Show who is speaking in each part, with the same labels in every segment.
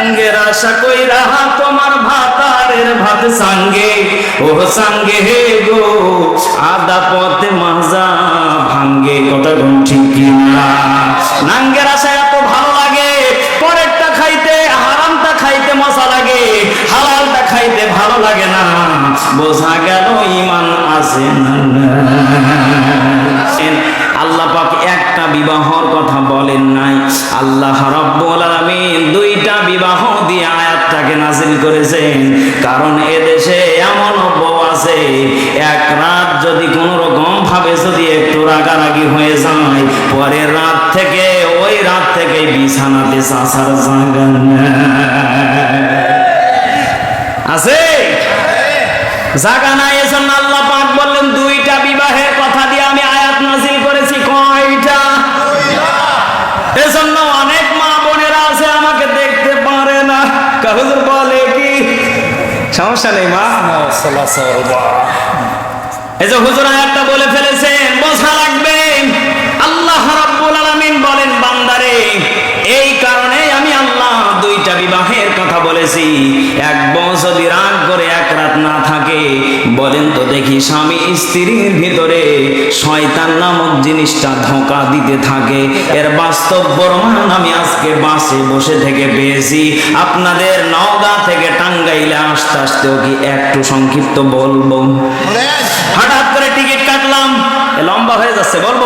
Speaker 1: নাঙ্গের আশা কইরা তোমার ভাতারের ভাত সাঙ্গে ও সাঙ্গে হে গো আদা পথে মাজা ভাঙ্গে কথা কোন ঠিক কিনা নাঙ্গের আশা এত ভালো লাগে পরেরটা খাইতে হারামটা খাইতে মজা লাগে হালালটা খাইতে ভালো লাগে না বোঝা গেল ঈমান আছে না আল্লাহ পাক একটা বিবাহর কথা বলেন নাই আল্লাহ রাব্বুল আলামিন দুইটা বিবাহ দিয়ে আয়াতটাকে নাযিল করেছেন কারণ এদেশে এমন বউ আছে এক রাত যদি কোনো রকম ভাবে যদি একটু রাগারাগি হয়ে যায় পরের রাত থেকে ওই রাত থেকে বিছানাতে চাচার জায়গা আছে জায়গা নাই এজন্য আল্লাহ পাক বললেন দুইটা বিবাহের কথা দিয়ে আমি আয়াত নাযিল করেছি কয়টা এজন্য অনেক মা বোনেরা আছে আমাকে দেখতে পারে না হুজুর বলে কি সমস্যা নেই মা এই যে হুজুর আয়াতটা বলে ফেলেছেন বোঝা লাগবে আল্লাহ রাব্বুল আলামিন বলেন বান্দারে এই কারণে আমি আল্লাহ দুইটা বিবাহের কথা বলেছি এক বউ যদি রাগ করে এক রাত না থাকে বলেন তো দেখি স্বামী স্ত্রীর ভিতরে শয়তান নামক জিনিসটা ধোঁকা দিতে থাকে এর বাস্তব প্রমাণ আমি আজকে বাসে বসে থেকে পেয়েছি আপনাদের নওগাঁ থেকে টাঙ্গাইলে আসতে আসতেও কি একটু সংক্ষিপ্ত বলবো হঠাৎ করে টিকিট কাটলাম লম্বা হয়ে যাচ্ছে বলবো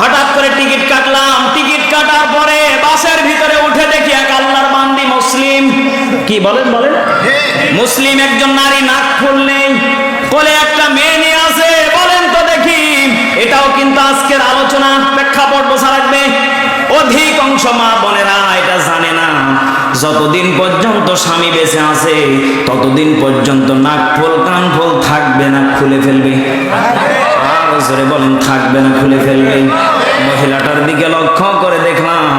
Speaker 1: হঠাৎ করে টিকিট কাটলাম টিকিট কাটার পরে বাসের ভিতরে উঠে দেখি এক আল্লাহর বান্দি মুসলিম কি বলেন মুসলিম একজন নারী নাক ফুল নেই কোলে একটা মেয়ে নিয়ে আছে বলেন তো দেখি এটাও কিন্তু আজকের আলোচনা প্রেক্ষাপট বোঝা লাগবে অধিক অংশ মা বোনেরা এটা জানে না যতদিন পর্যন্ত স্বামী বেঁচে আছে ততদিন পর্যন্ত নাক ফুল কান ফুল থাকবে না খুলে ফেলবে আর জোরে বলেন থাকবে না খুলে ফেলবে মহিলাটার দিকে লক্ষ্য করে দেখলাম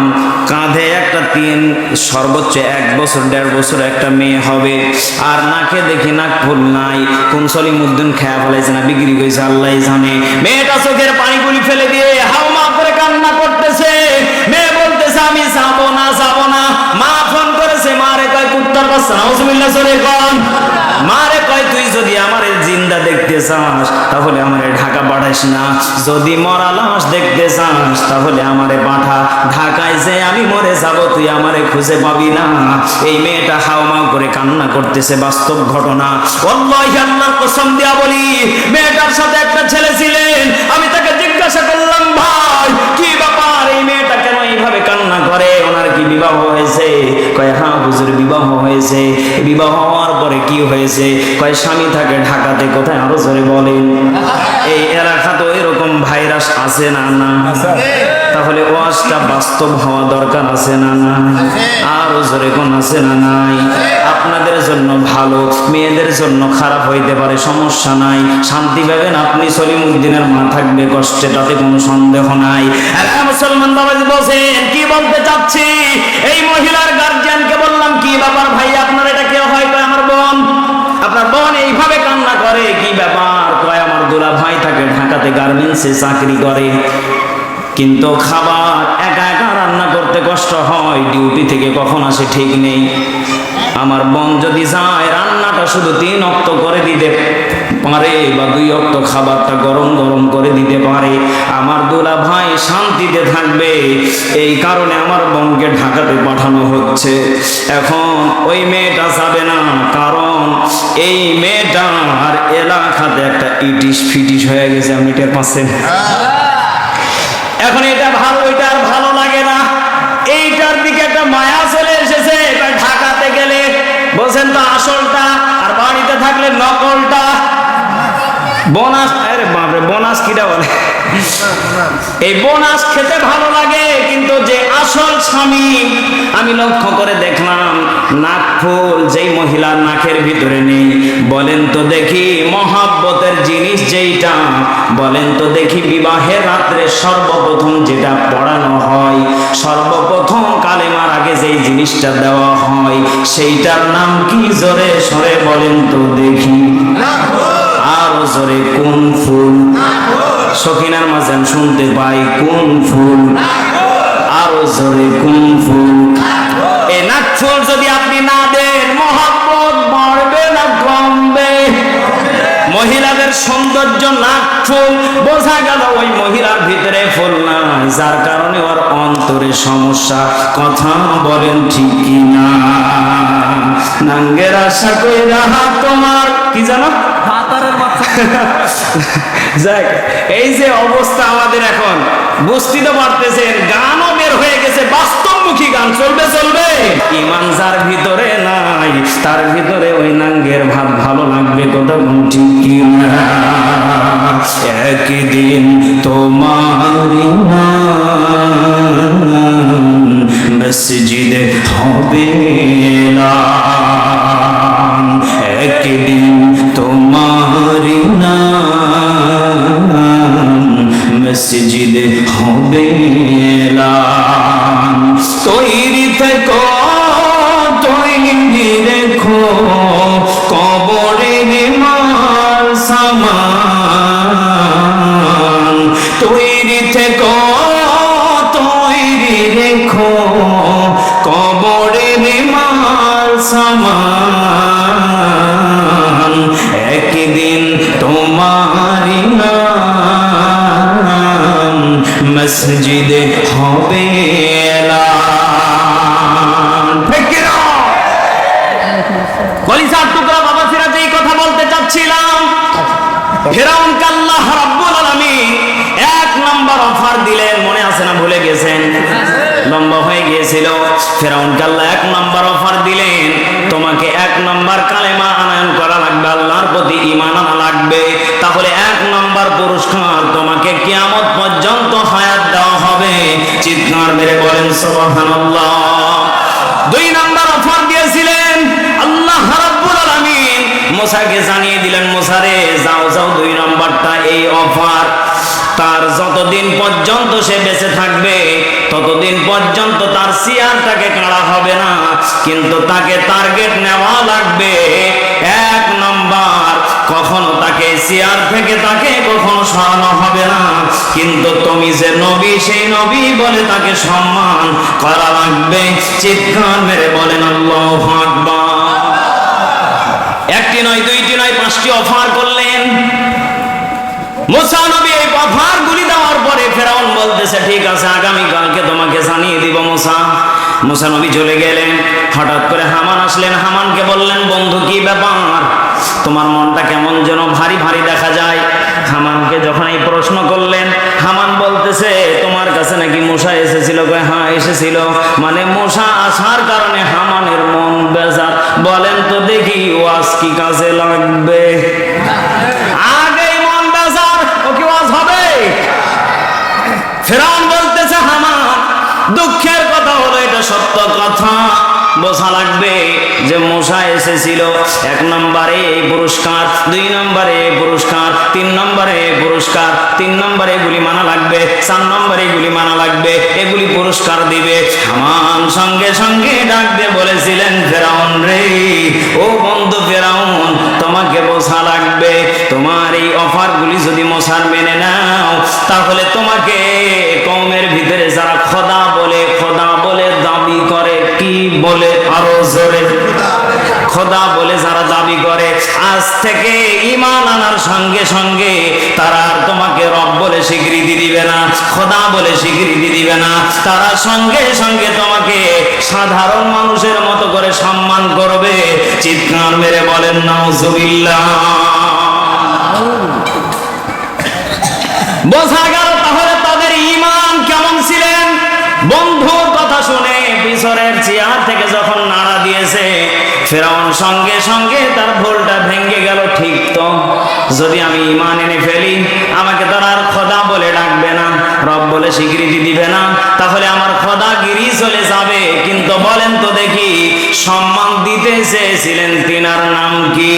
Speaker 1: কাঁধে একটা সর্বোচ্চ 1 বছর 1.5 বছর একটা মেয়ে হবে আর নাকে দেখি নাক ফুল নাই কোন সলিমউদ্দিন খেয়া ফেলাইছে না বিক্রি করেছে আল্লাহ জানে মেয়েটা চোখের পানিগুলি ফেলে দিয়ে হাওমা করে কান্না করতেছে মেয়ে বলতেছে আমি যাবো না মা ফোন করেছে মারে কয় কুত্তার বাচ্চা নাউজুবিল্লাহ জোরে কোন মারে কয় তুই যদি আমারে জিন্দা দেখতে চাস তাহলে আমারে ঢাকা পাঠাইস না যদি মরা লাশ দেখতে চাস তাহলে আমারে পাঠা ঢাকায় যে আমি মরে যাব তুই আমারে খুঁজে পাবি না এই মেয়েটা হাওমাও করে কান্না করতেছে বাস্তব ঘটনা আল্লাহি আল্লাহর কসম দিয়া বলি মেয়েটার সাথে একটা ছেলে ছিলেন আমি তাকে জিজ্ঞাসা করলাম ভাই কি ব্যাপার এই মেয়েটা কেন এইভাবে কান্না করে ওনার কি বিবাহ হয়েছে কয় হ্যাঁ হুজুর বিবাহ হয়েছে বিবাহ হওয়ার পরে কি হয়েছে কয় স্বামী থাকে ঢাকাতে কোথায় আরো জোরে বলেন এই এলাকা তো এরকম ভাইরাস আছে না তাহলে ওয়াজটা বাস্তব হওয়া দরকার আছে না আরো জোরে কোন আছে না নাই আপনাদের জন্য ভালো মেয়েদের জন্য খারাপ হইতে পারে সমস্যা নাই শান্তি পাবেন আপনি সলিমউদ্দিনের মা থাকবে কষ্টে তাতে কোনো সন্দেহ নাই মুসলমান বাবাজি বলছেন কি বলতে চাচ্ছি এই মহিলার গার্জিয়ানকে বললাম কি ব্যাপার ভাই আপনার এটা কেউ হয় আমার বোন আপনার বোন এইভাবে কান্না করে কি ব্যাপার কয় আমার দুলা ভাই থাকে ঢাকাতে গার্মেন্টসে চাকরি করে কিন্তু খাবার একা রান্না করতে কষ্ট হয় ডিউটি থেকে কখন আসে ঠিক নেই আমার বোন যদি যায় রান্নাটা শুধু 3 ওয়াক্ত করে দিতে পারে বা 2 ওয়াক্ত খাবারটা গরম করে দিতে পারে আমার দুলা ভাই শান্তিতে থাকবে এই কারণে আমার বোনকে ঢাকাতে পাঠানো হচ্ছে এখন ওই মেয়েটা যাবে না কারণ এই মেয়েটার এলাকাতে একটা ইটিস ফিটিস হয়ে গেছে আপনি টের পাচ্ছেন এখন এটা ভালো এটা আর ভালো লাগে না এইটার দিকে একটা মায়া চলে এসেছে ঢাকাতে গেলে বলছেন তো আসলটা আর বাড়িতে থাকলে নকলটা বোনাস আরে বাপরে বোনাস কিটা বলে এই বোনাস খেতে ভালো লাগে কিন্তু যে আসল স্বামী আমি লক্ষ্য করে দেখলাম নাক ফুল যেই মহিলার নাকের ভিতরে নেই বলেন তো দেখি মহাব্বতের জিনিস যেইটা বলেন তো দেখি বিবাহের রাত্রে সর্বপ্রথম যেটা পড়ানো হয় সর্বপ্রথম কালেমার আগে যেই জিনিসটা দেওয়া হয় সেইটার নাম কি জোরে সরে বলেন তো দেখি আরো জোরে কোন ফুল সখিনার মাঝে শুনতে পাই কোন ফুল আরো জোরে কোন ফুল এই ফুল, বোঝা গেল ওই মহিলার ভিতরে ফুল নাই, যার কারণে ওর অন্তরে সমস্যা। কথা বলেন ঠিক কিনা? নাঙ্গের আশা কইরা তোমার কি জানো যাক, এই যে অবস্থা আমাদের এখন, বুঝতে তো পারতেছেন, গানও বের হয়ে গেছে, বাস্তবমুখী গান চলবে চলবে। ইমান যার ভিতরে নাই, তার ভিতরে ওই নাঙ্গের ভাব ভালো লাগবে কথা ঠিক কিনা? একদিন তোমার মসজিদে হবে না, একদিন তোমার মসজিদে হবে না। তৈরি থেকো, তৈরি রেখো, কবরে মার সামান। তৈরি থেকো, তৈরি রেখো, কবরে মার সামান। একদিন তোমার নাম মসজিদে হবে কলিজার টুকরা বাবা ফেরা যেই কথা বলতে চাচ্ছিলাম, ফেরাউনকে আল্লাহ রাব্বুল আলামিন এক নাম্বার অফার দিলেন, মনে আছে না ভুলে গেছেন? লম্বা হয়ে গিয়েছিল। ফেরাউনকে আল্লাহ এক নাম্বার অফার দিলেন, তোমাকে এক নাম্বার কালেমা আনয়ন করা লাগবে, আল্লাহর প্রতি ঈমান আনা লাগবে, তাহলে এক নাম্বার পুরস্কার তোমাকে কিয়ামত পর্যন্ত হায়াত দেওয়া হবে। চিৎকার মেরে বলেন সুবহানাল্লাহ। দুই নাম্বার অফার দিয়েছিলেন আল্লাহ রাব্বুল আলামিন, মুসাকে জানিয়ে দিলেন, মুসা রে যাও যাও, দুই নাম্বারটা এই অফার, তার যতদিন পর্যন্ত সে বেঁচে থাকবে ততদিন পর্যন্ত তার সিয়ারটাকে কাড়া হবে না, কিন্তু তাকে টার্গেট নেওয়া লাগবে। এক নাম্বার, কখনো তাকে সিয়ার থেকে তাকে কখনো সরানো হবে না, কিন্তু তুমি যে নবী সেই নবী বলে তাকে সম্মান করা লাগবে। চিৎকার মেরে বলেন আল্লাহু আকবার। একটি নয়, দুইটি নয়, 5টি অফার করলেন মুসা নবী। এই অফার গুলি দেওয়ার পরে ফেরাউন বলতেছে ঠিক আছে, আগামী কালকে তোমাকে জানিয়ে দিব মুসা। মুসা নবী চলে গেলেন। হঠাৎ করে হামান আসলেন, হামানকে বললেন বন্ধু কি ব্যাপার, তোমার মনটা কেমন যেন ভারী ভারী দেখা যায়। হামানকে যখন এই প্রশ্ন করলেন, হামান বলতেছে তোমার কাছে নাকি মুসা এসেছিল? হ্যাঁ এসেছিল। মানে মুসা আসার কারণে হামানের মন বেজার। বলেন তো দেখি ওয়াজ কি কাজে লাগবে? আগেই মন বেজার, ও কি ওয়াজ হবে? ফেরাউন বলতেছে হামান, দুঃখের কথা হলো এটা সত্য কথা, বোঝা লাগবে যে মুসা এসেছিল। 1 নম্বরে এই পুরস্কার, 2 নম্বরে এই পুরস্কার, 3 নম্বরে এই পুরস্কার, 3 নম্বরে এগুলি মানা লাগবে, 4 নম্বরে এগুলি মানা লাগবে, এগুলি পুরস্কার দিবে। হামান সঙ্গে সঙ্গে ডাক দিয়ে বলেছিলেন ফেরাউন রে, ও বন্ধু ফেরাউন, তোমাকে বোঝা লাগবে, তোমার এই অফারগুলি যদি মুসার মেনে নাও তাহলে তোমাকে কওমের ভিতরে যারা খোদা বলে দাবি করে, কি বলে আরো জোরে, খোদা বলে যারা দাবি করে, আজ থেকে ঈমান আনার সঙ্গে সঙ্গে তারা আর তোমাকে রব বলে স্বীকৃতি দিবে না, খোদা বলে স্বীকৃতি দিবে না, তারা সঙ্গে সঙ্গে তোমাকে সাধারণ মানুষের মতো করে সম্মান করবে। চিৎকার মেরে বলেন নাউজুবিল্লাহ। বোঝা গেল তাহলে তাদের ঈমান কেমন ছিলেন। বন্ধুর কথা শুনে পিছনের চেয়ার থেকে যখন নাড়া দিয়েছে, ফেরাউন সঙ্গে সঙ্গে তার ভুলটা ভেঙে গেল। ঠিক তো, যদি আমি ঈমান এনে ফেলি আমাকে তারা আর খোদা বলে ডাকবে না, রব বলে স্বীকৃতি দিবে না, তাহলে আমার খোদাগিরি চলে যাবে। কিন্তু বলেন তো দেখি, সম্মান দিতে চেয়েছিলেন তিনার নাম কি?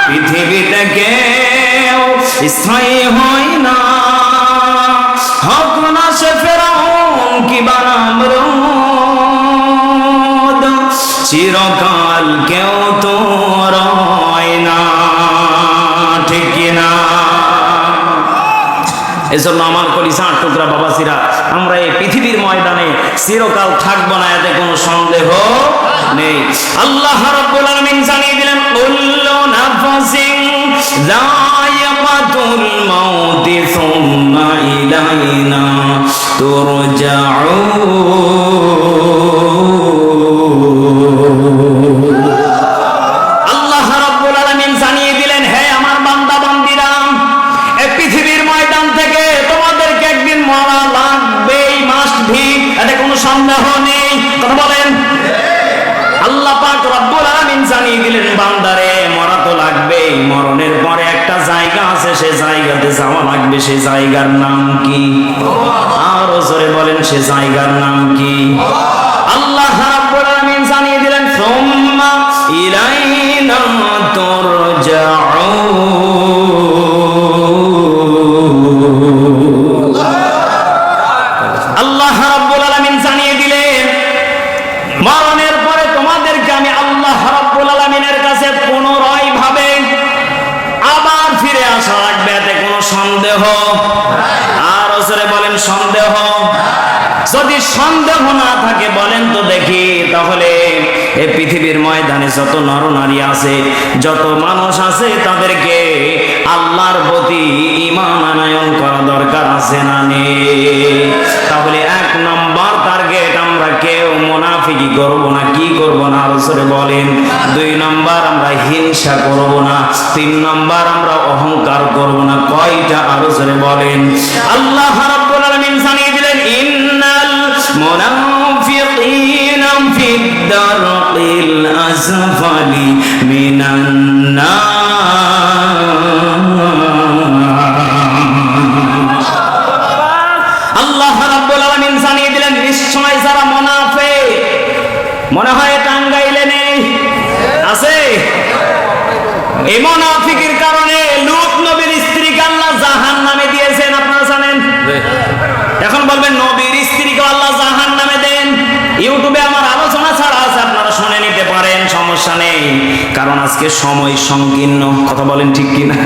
Speaker 1: পৃথিবীতে কেউ স্থায়ী হয় না, হক না সে ফেরাউন কি বানাম রোদ, চিরকাল কেউ তো রয় না, ঠিক কিনা? এজন্য আমার কলিজার টুকরা বাবাজিরা, আমরা এই পৃথিবীর ময়দানে চিরকাল থাকবো না, এতে কোনো সন্দেহ নেই। আল্লাহ রাব্বুল আলামিন জানিয়ে দিলেন কুল্লু নাফসিন যায়িকাতুল মালাকুল মাউতি সুম্মা ইলাইনা তুরজাউন। আল্লাহ রাব্বুল আলামিন জানিয়ে দিলেন, হে আমার বান্দা বান্দিরা, এই পৃথিবীর ময়দান থেকে তোমাদেরকে একদিন মরা লাগবেই, মাস্ট বি, এতে কোনো সন্দেহ নেই। কথা বলেন। আল্লাহ পাক রব্বুল আলামিন জানিয়ে দিলেন, বান্দারে মরা তো লাগবেই, মরণের পরে একটা জায়গা আছে, সে জায়গাতে যাওয়া লাগবে। সে জায়গার নাম কি? আরো জোরে বলেন, সে জায়গার নাম কি? আল্লাহ রাব্বুল আলামিন জানিয়ে দিলেন, সুম্মা ইলাইনা তুরজাউন। আল্লাহ রাব্বুল আলামিন জানিয়ে দিলেন, মরণের পরে তোমাদেরকে আমি আল্লাহ রাব্বুল আলামিনের কাছে পুনরায় ভাবে আবার ফিরে আসা লাগবে, এতে কোনো সন্দেহ? আর ওসরে বলেন, সন্দেহ? যদি সন্দেহ না থাকে বলেন তো দেখি, তাহলে এই পৃথিবীর ময়দানে যত নরনারী আছে, যত মানুষ আছে, তাদেরকে আল্লাহর প্রতি ঈমান আনয়ন করা দরকার আছে না নেই? তাহলে 1 নম্বর টার্গেট, আমরা কেউ মুনাফিকি করব না। কি করব না? আলোচনা বলেন। 2 নম্বর, আমরা হিংসা করব না। 3 নম্বর, আমরা অহংকার করব না। কয়টা? আলোচনা বলেন। আল্লাহ রাব্বুল আলামিন জানিয়ে দিলেন, ইন্নাল মুনাফিকিনা ফিদ দারকিল আসফালি মিনান নার। আল্লাহ রাব্বুল আলামিন জানিয়ে দিলেন, নিশ্চয় যারা মুনাফিক, মনে হয় টাঙ্গাইলে নেই, আছে? এই মুনাফিকের কারণে লূত নবীর স্ত্রীকে আল্লাহ জাহান্নামে দিয়েছেন, আপনারা জানেন? এখন বলবেন, নবীর স্ত্রীকে আল্লাহ জাহান্নামে দেন? ইউটিউবে আমার আলোচনা ছাড়া আছে, আপনারা শুনে নিতে পারেন, সমস্যা নেই। কারণ আজকে সময় সংকীর্ণ। কথা বলেন ঠিক কিনা?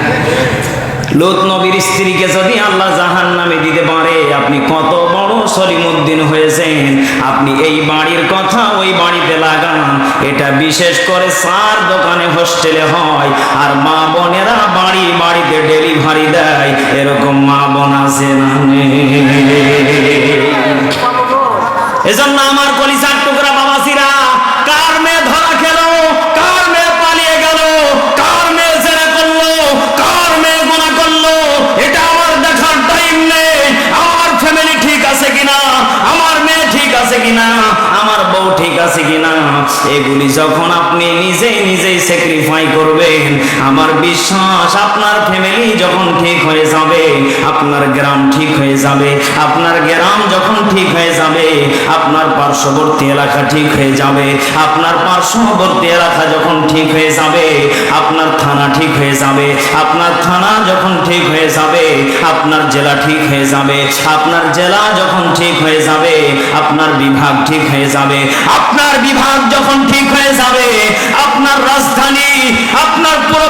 Speaker 1: লূত নবীর স্ত্রীকে যদি আল্লাহ জাহান্নামে দিতে পারে, আপনি কত বড় সলিমুদ্দিন হয়েছেন। আপনি এই বাড়ির কথা ওই বাড়িতে লাগান। এটা বিশেষ করে চার দোকানে, হোস্টেলে হয়, আর মা বোনেরা বাড়ি বাড়িতে ডেলিভারি দেয়। এরকম মা বোন আছে না? এজন্য আমার কলিজার টুকরা বাবাসিরা, কার মেয়ে ধরা খেলো, কার মেয়ে পালিয়ে গেল, কার মেয়ে জেনা করলো, কার মেয়ে গুনাহ করলো, এটা আমার দেখার টাইম নেই। আমার ফ্যামিলি ঠিক আছে কিনা, আমার মেয়ে ঠিক আছে কিনা, আমার বউ ঠিক আছে কিনা, এগুলি যখন আপনি নিজেই স্যাক্রিফাই করবেন, আমার বিশ্বাস আপনার ফ্যামিলি যখন ঠিক হয়ে যাবে, আপনার গ্রাম ঠিক হয়ে যাবে। আপনার গ্রাম যখন ঠিক হয়ে যাবে, আপনার পার্শ্ববর্তী এলাকা ঠিক হয়ে যাবে। আপনার পার্শ্ববর্তী এলাকা যখন ঠিক হয়ে যাবে, আপনার থানা ঠিক হয়ে যাবে। আপনার থানা যখন ঠিক হয়ে যাবে, আপনার জেলা ঠিক হয়ে যাবে। আপনার জেলা যখন ঠিক হয়ে যাবে, আপনার বিভাগ ঠিক হয়ে যাবে। আপনার বিভাগ যখন ঠিক হয়ে যাবে, আপনার রাজধানী, আপনার পুরো